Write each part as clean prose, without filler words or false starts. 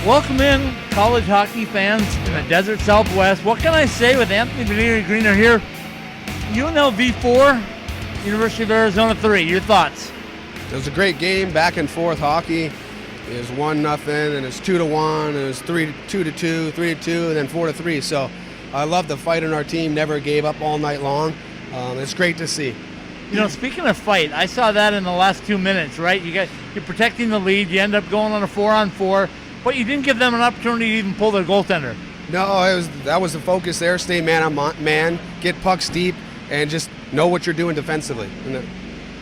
Welcome in, college hockey fans in the Desert Southwest. What can I say with Anthony Vignieri Greener here? UNLV 4, University of Arizona 3. Your thoughts? It was a great game, back and forth hockey. It was 1-0, and it's 2-1, and it was 2-2, 3-2, and then 4-3. So I love the fight in our team. Never gave up all night long. It's great to see. You know, speaking of fight, I saw that in the last 2 minutes, right? You're protecting the lead. You end up going on a 4-on-4, but you didn't give them an opportunity to even pull their goaltender. No, that was the focus there. Stay man on man, get pucks deep, and just know what you're doing defensively.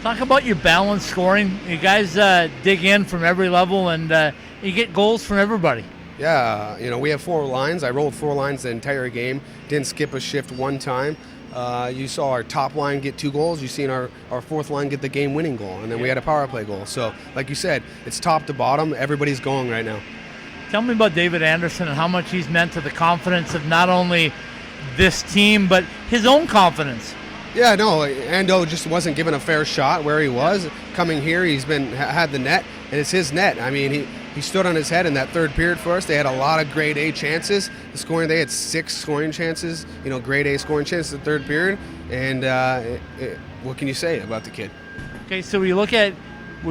Talk about your balanced scoring. You guys dig in from every level, and you get goals from everybody. Yeah, we have 4 lines. I rolled 4 lines the entire game. Didn't skip a shift one time. You saw our top line get 2 goals. You've seen our 4th line get the game-winning goal, and then we had a power play goal. So, like you said, it's top to bottom. Everybody's going right now. Tell me about David Anderson and how much he's meant to the confidence of not only this team, but his own confidence. Yeah, no, Ando just wasn't given a fair shot where he was. Coming here, he's had the net, and it's his net. I mean, he stood on his head in that third period for us. They had a lot of grade A chances. They had 6 scoring chances, grade A scoring chances in the third period. And what can you say about the kid? Okay, so we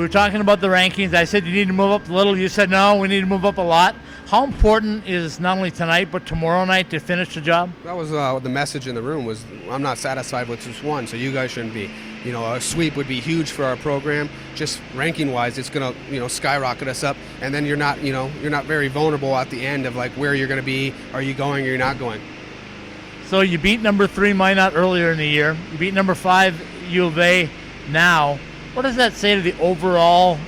were talking about the rankings. I said you need to move up a little. You said no, we need to move up a lot. How important is not only tonight but tomorrow night to finish the job? That was the message in the room was I'm not satisfied with just 1, so you guys shouldn't be. A sweep would be huge for our program. Just ranking-wise, it's going to skyrocket us up, and then you're not very vulnerable at the end of like where you're going to be. Are you going or you're not going? So you beat number 3 Minot earlier in the year. You beat number 5 U of A now. What does that say to the overall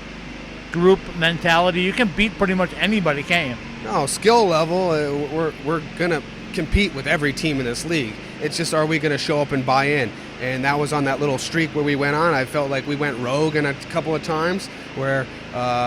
group mentality? You can beat pretty much anybody, can't you? No, skill level, we're going to compete with every team in this league. It's just, are we going to show up and buy in? And that was on that little streak where we went on. I felt like we went rogue in a couple of times where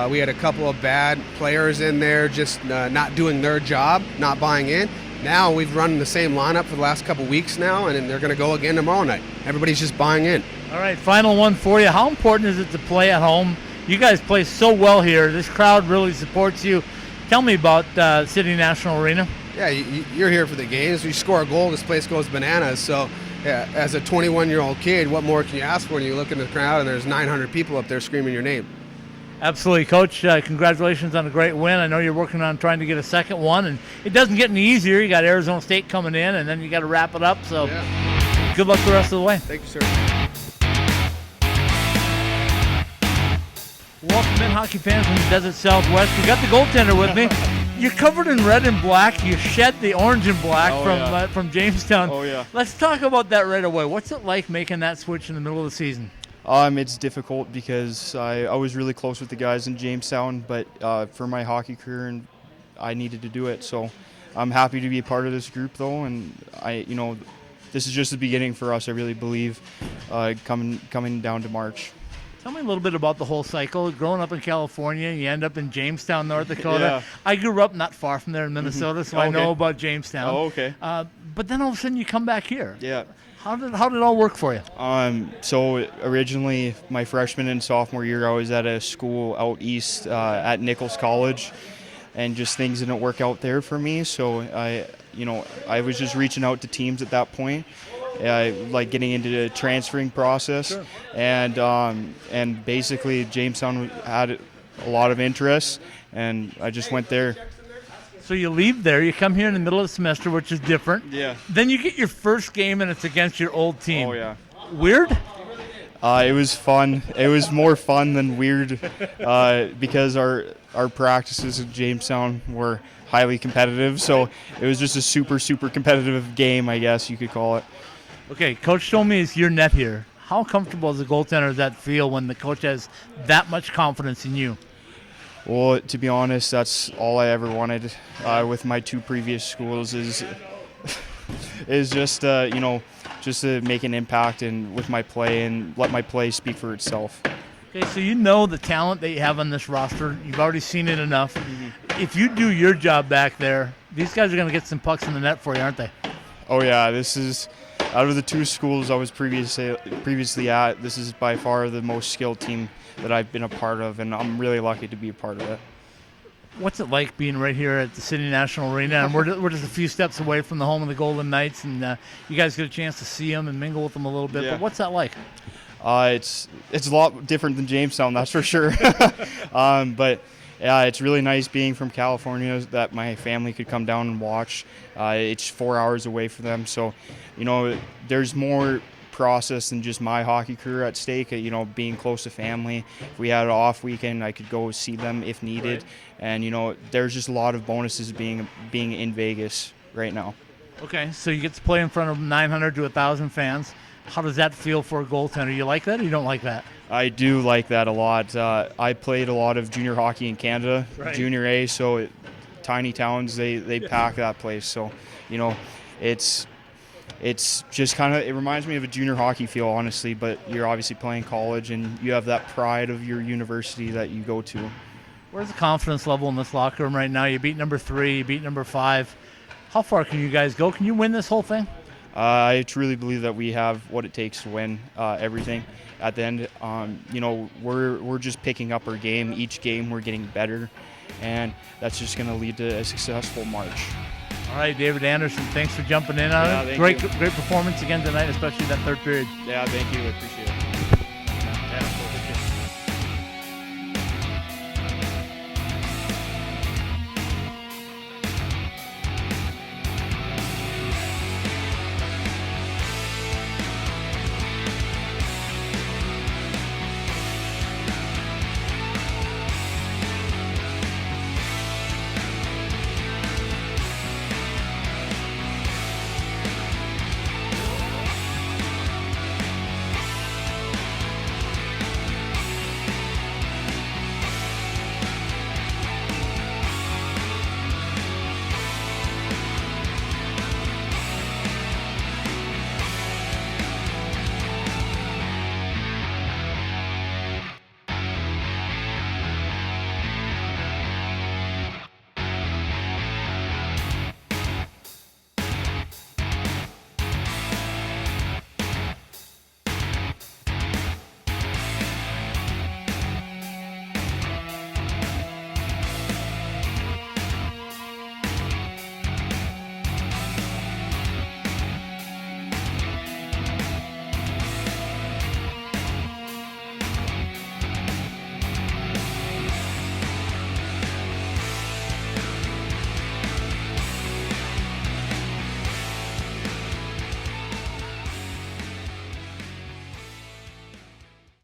we had a couple of bad players in there just not doing their job, not buying in. Now we've run the same lineup for the last couple of weeks now, and they're going to go again tomorrow night. Everybody's just buying in. All right, final one for you. How important is it to play at home? You guys play so well here. This crowd really supports you. Tell me about City National Arena. Yeah, you're here for the games. You score a goal, this place goes bananas. So yeah, as a 21-year-old kid, what more can you ask for when you look in the crowd and there's 900 people up there screaming your name? Absolutely, Coach. Congratulations on a great win. I know you're working on trying to get a second one, and it doesn't get any easier. You got Arizona State coming in, and then you got to wrap it up. So yeah. Good luck the rest of the way. Thank you, sir. Welcome in, hockey fans from the Desert Southwest. We got the goaltender with me. You're covered in red and black. You shed the orange and black from Jamestown. Oh, yeah. Let's talk about that right away. What's it like making that switch in the middle of the season? It's difficult because I was really close with the guys in Jamestown, but for my hockey career, and I needed to do it. So I'm happy to be a part of this group, though, and this is just the beginning for us. I really believe coming down to March. Tell me a little bit about the whole cycle. Growing up in California, you end up in Jamestown, North Dakota. Yeah. I grew up not far from there in Minnesota, so I know about Jamestown. Oh, okay. But then all of a sudden you come back here. Yeah. How did it all work for you? So originally, my freshman and sophomore year, I was at a school out east at Nichols College, and just things didn't work out there for me. So I was just reaching out to teams at that point. Like getting into the transferring process, sure. and basically Jamestown had a lot of interest, and I just went there. So you leave there, you come here in the middle of the semester, which is different. Yeah. Then you get your first game, and it's against your old team. Oh yeah. Weird? It was fun. It was more fun than weird because our practices in Jamestown were highly competitive. So it was just a super competitive game, I guess you could call it. Okay, Coach told me it's your net here. How comfortable as a goaltender does that feel when the coach has that much confidence in you? Well, to be honest, that's all I ever wanted with my 2 previous schools is just just to make an impact and with my play and let my play speak for itself. Okay, so you know the talent that you have on this roster. You've already seen it enough. Mm-hmm. If you do your job back there, these guys are going to get some pucks in the net for you, aren't they? Oh yeah, this is out of the 2 schools I was previously at. This is by far the most skilled team that I've been a part of, and I'm really lucky to be a part of it. What's it like being right here at the City National Arena? And we're just a few steps away from the home of the Golden Knights, and you guys get a chance to see them and mingle with them a little bit. Yeah. But what's that like? It's a lot different than Jamestown, that's for sure. But yeah, it's really nice being from California that my family could come down and watch. It's 4 hours away for them, so there's more process than just my hockey career at stake. Being close to family. If we had an off weekend, I could go see them if needed. Right. And there's just a lot of bonuses being in Vegas right now. Okay, so you get to play in front of 900 to 1,000 fans. How does that feel for a goaltender? You like that or you don't like that? I do like that a lot. I played a lot of junior hockey in Canada, right. Junior A, so tiny towns, they pack that place. So, it's just kind of, it reminds me of a junior hockey feel, honestly, but you're obviously playing college and you have that pride of your university that you go to. Where's the confidence level in this locker room right now? You beat number 3, you beat number 5. How far can you guys go? Can you win this whole thing? I truly believe that we have what it takes to win everything. At the end, we're just picking up our game. Each game we're getting better, and that's just going to lead to a successful March. All right, David Anderson, thanks for jumping in on it. Great performance again tonight, especially that third period. Yeah, thank you. I appreciate it.